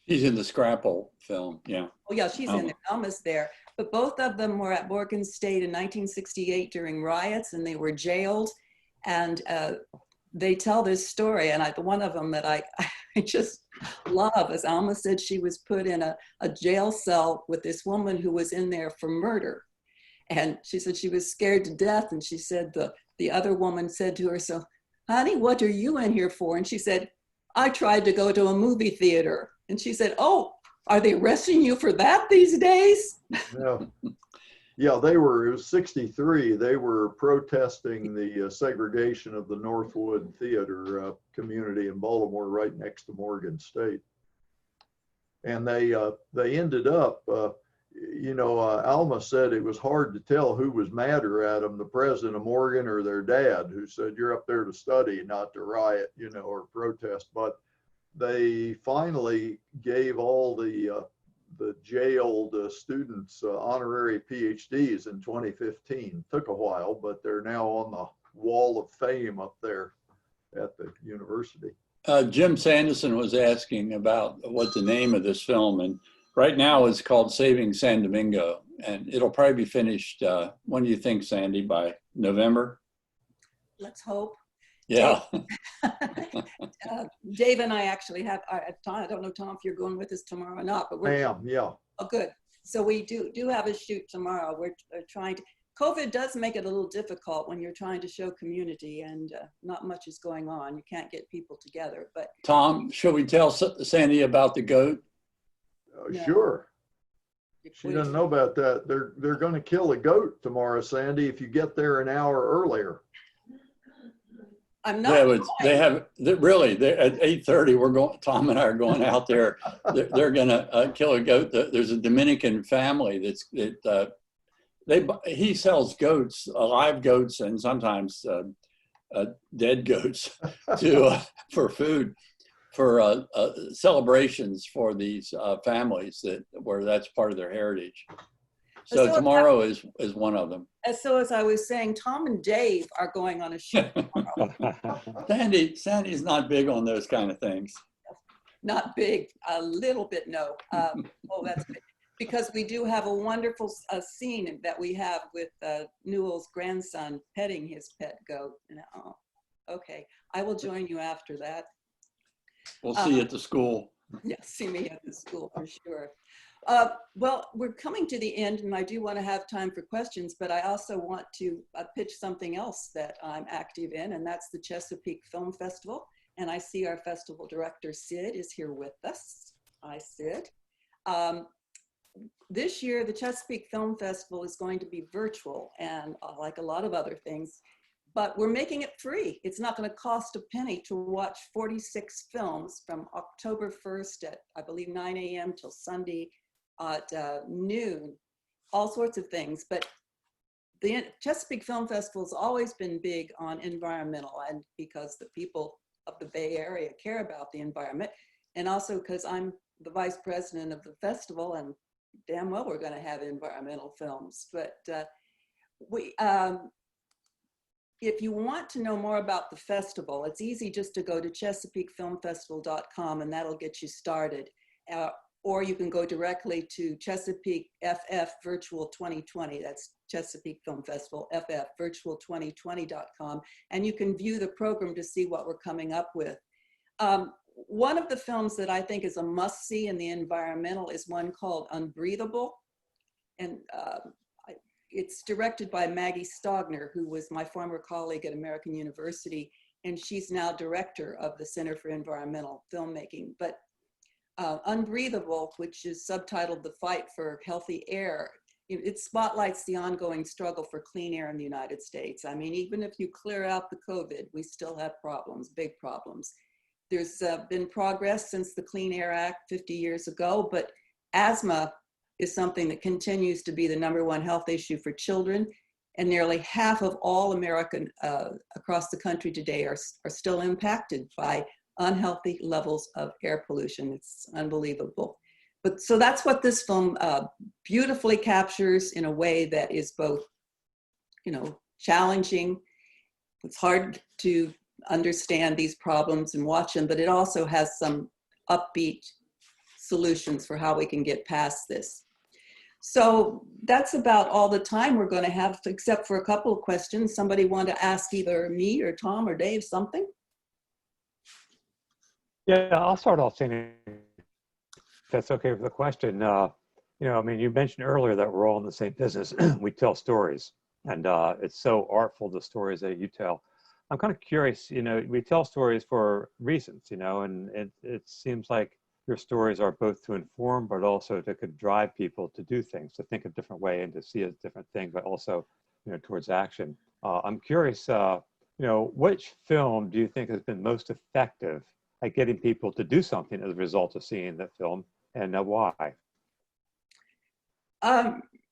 She's in the Scrapple film, yeah. Oh yeah, she's in there. Alma's there. But both of them were at Morgan State in 1968 during riots, and they were jailed. And they tell this story, and one of them that I just love, as Alma said, she was put in a jail cell with this woman who was in there for murder. And she said she was scared to death. And she said the other woman said to her, "So, honey, what are you in here for?" And she said, "I tried to go to a movie theater." And she said, "Oh, are they arresting you for that these days?" Yeah. Yeah, it was 63. They were protesting the segregation of the Northwood Theater community in Baltimore, right next to Morgan State. And they ended up, Alma said it was hard to tell who was madder at them, the president of Morgan or their dad, who said, "You're up there to study, not to riot, or protest." But they finally gave all the jailed students honorary PhDs in 2015. Took a while, but they're now on the wall of fame up there at the university. Jim Sanderson was asking about what the name of this film, and right now it's called Saving San Domingo, and it'll probably be finished, when do you think, Sandy, by November? Let's hope. Yeah. Dave and I actually have, I don't know, Tom, if you're going with us tomorrow or not, but I am, yeah. Oh, good. So we do have a shoot tomorrow. We're trying to, COVID does make it a little difficult when you're trying to show community and not much is going on. You can't get people together, but. Tom, should we tell Sandy about the goat? No. Sure. She doesn't know about that. They're going to kill a goat tomorrow, Sandy, if you get there an hour earlier. I'm not. Really, at 8:30, Tom and I are going out there. They're going to kill a goat. There's a Dominican family he sells goats, live goats, and sometimes dead goats for food, for celebrations for these families where that's part of their heritage. So tomorrow is one of them. So as I was saying, Tom and Dave are going on a shoot tomorrow. Sandy's not big on those kind of things. Not big, a little bit, no. Oh, that's good. Because we do have a wonderful scene that we have with Newell's grandson petting his pet goat. And, oh, okay, I will join you after that. We'll see you at the school. Yeah, see me at the school for sure. Well, we're coming to the end, and I do want to have time for questions, but I also want to pitch something else that I'm active in, and that's the Chesapeake Film Festival. And I see our festival director, Sid, is here with us. Hi, Sid. This year, the Chesapeake Film Festival is going to be virtual, and like a lot of other things, but we're making it free. It's not going to cost a penny to watch 46 films from October 1st at, I believe, 9 a.m. till Sunday at noon, all sorts of things. But the Chesapeake Film Festival has always been big on environmental, and because the people of the Bay Area care about the environment, and also because I'm the vice president of the festival, and damn well we're going to have environmental films. But if you want to know more about the festival, it's easy just to go to ChesapeakeFilmFestival.com, and that'll get you started. Or you can go directly to Chesapeake FF Virtual 2020. That's Chesapeake Film Festival, FF Virtual 2020.com. And you can view the program to see what we're coming up with. One of the films that I think is a must-see in the environmental is one called Unbreathable. And it's directed by Maggie Stogner, who was my former colleague at American University, and she's now director of the Center for Environmental Filmmaking. But Unbreathable, which is subtitled The Fight for Healthy Air, it spotlights the ongoing struggle for clean air in the United States. I mean, even if you clear out the COVID, we still have problems, big problems. There's been progress since the Clean Air Act 50 years ago, but asthma is something that continues to be the #1 health issue for children, and nearly half of all Americans across the country today are still impacted by unhealthy levels of air pollution. It's unbelievable. But so that's what this film beautifully captures in a way that is both, challenging. It's hard to understand these problems and watch them, but it also has some upbeat solutions for how we can get past this. So that's about all the time we're going to have, except for a couple of questions. Somebody want to ask either me or Tom or Dave something? Yeah, I'll start off saying, if that's okay with the question. You know, I mean, you mentioned earlier that we're all in the same business. We tell stories, and it's so artful, the stories that you tell. I'm kind of curious, you know, we tell stories for reasons, you know, and it seems like your stories are both to inform, but also to could drive people to do things, to think a different way and to see a different thing, but also, you know, towards action. I'm curious, you know, which film do you think has been most effective at getting people to do something as a result of seeing that film, and why?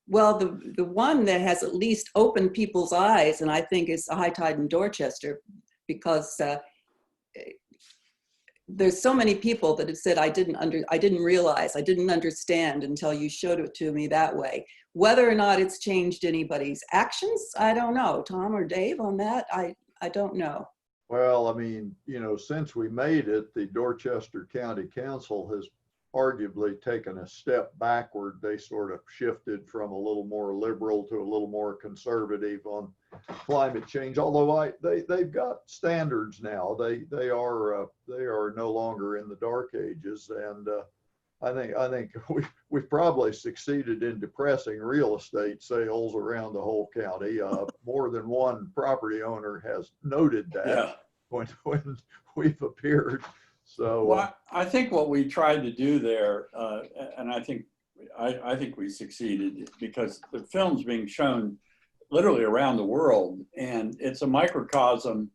Well, the one that has at least opened people's eyes, and I think is High Tide in Dorchester, because there's so many people that have said, I didn't realize, I didn't understand until you showed it to me that way. Whether or not it's changed anybody's actions, I don't know. Tom or Dave on that, I don't know. Well, I mean, you know, since we made it, the Dorchester County Council has arguably taken a step backward. They sort of shifted from a little more liberal to a little more conservative on climate change. Although they've got standards now. They are no longer in the dark ages, and I think we've probably succeeded in depressing real estate sales around the whole county. More than one property owner has noted that when we've appeared. So, well, I think what we tried to do there, and I think we succeeded, because the film's being shown literally around the world, and it's a microcosm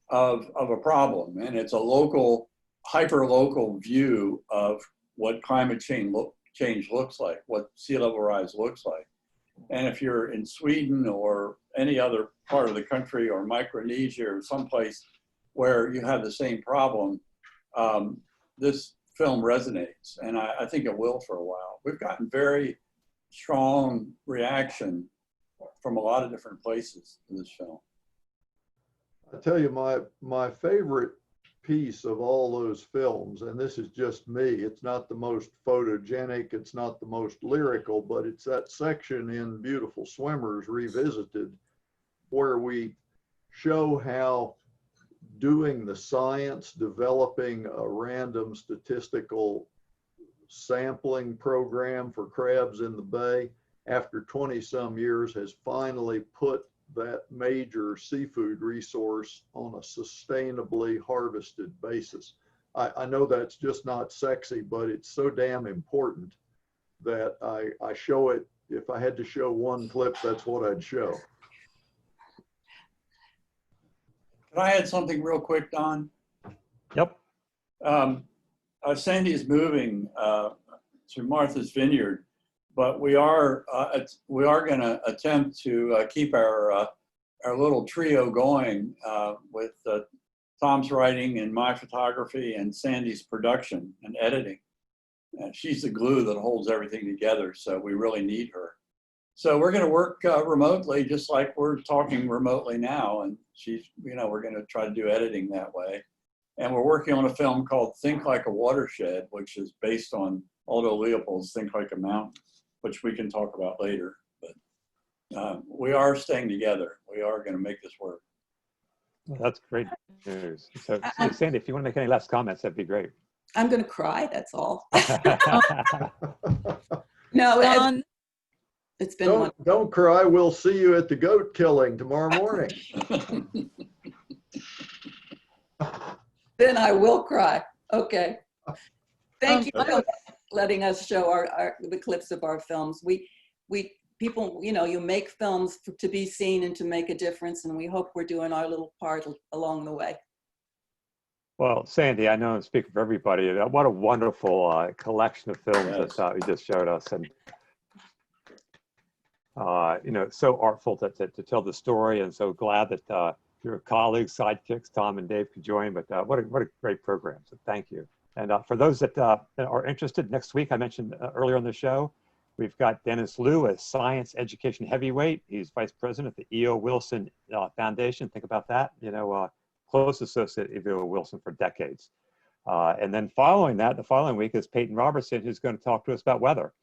of a problem, and it's a local, hyper-local view of what climate change looks like, what sea level rise looks like. And if you're in Sweden or any other part of the country, or Micronesia or someplace where you have the same problem, this film resonates, and I think it will for a while. We've gotten very strong reaction from a lot of different places to this film. I tell you, my favorite piece of all those films, and this is just me, it's not the most photogenic, it's not the most lyrical, but it's that section in Beautiful Swimmers Revisited, where we show how doing the science, developing a random statistical sampling program for crabs in the bay after 20 some years has finally put that major seafood resource on a sustainably harvested basis. I know that's just not sexy, but it's so damn important that I show it. If I had to show one clip, that's what I'd show. Can I add something real quick, Don? Yep. Sandy is moving to Martha's Vineyard, but we are going to attempt to keep our little trio going with Tom's writing and my photography and Sandy's production and editing. She's the glue that holds everything together, so we really need her. So we're going to work remotely, just like we're talking remotely now, and she's, you know, we're going to try to do editing that way. And we're working on a film called Think Like a Watershed, which is based on Aldo Leopold's Think Like a Mountain, which we can talk about later. But we are staying together. We are going to make this work. Well, that's great news. So Sandy, if you want to make any last comments, that'd be great. I'm going to cry, that's all. No, it's been don't cry. We'll see you at the goat killing tomorrow morning. Then I will cry. Okay. Thank you for letting us show the clips of our films. We people, you know, you make films to be seen and to make a difference, and we hope we're doing our little part along the way. Well, Sandy, I know I speak for everybody. What a wonderful collection of films that you just showed us, and you know, so artful to tell the story, and so glad that your colleagues, sidekicks, Tom and Dave could join. But what a great program. So thank you. And for those that are interested, next week I mentioned earlier on the show, we've got Dennis Liu as Science Education Heavyweight. He's Vice President of the E.O. Wilson Foundation. Think about that. You know, close associate of E.O. Wilson for decades. And then following that, the following week is Peyton Robertson, who's going to talk to us about weather.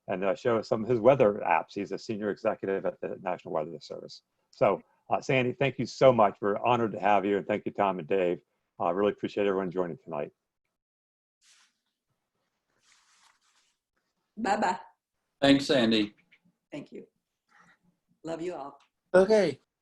and show us some of his weather apps. He's a senior executive at the National Weather Service. So Sandy, thank you so much. We're honored to have you, and thank you, Tom and Dave. I really appreciate everyone joining tonight. Bye-bye. Thanks, Sandy. Thank you. Love you all. Okay.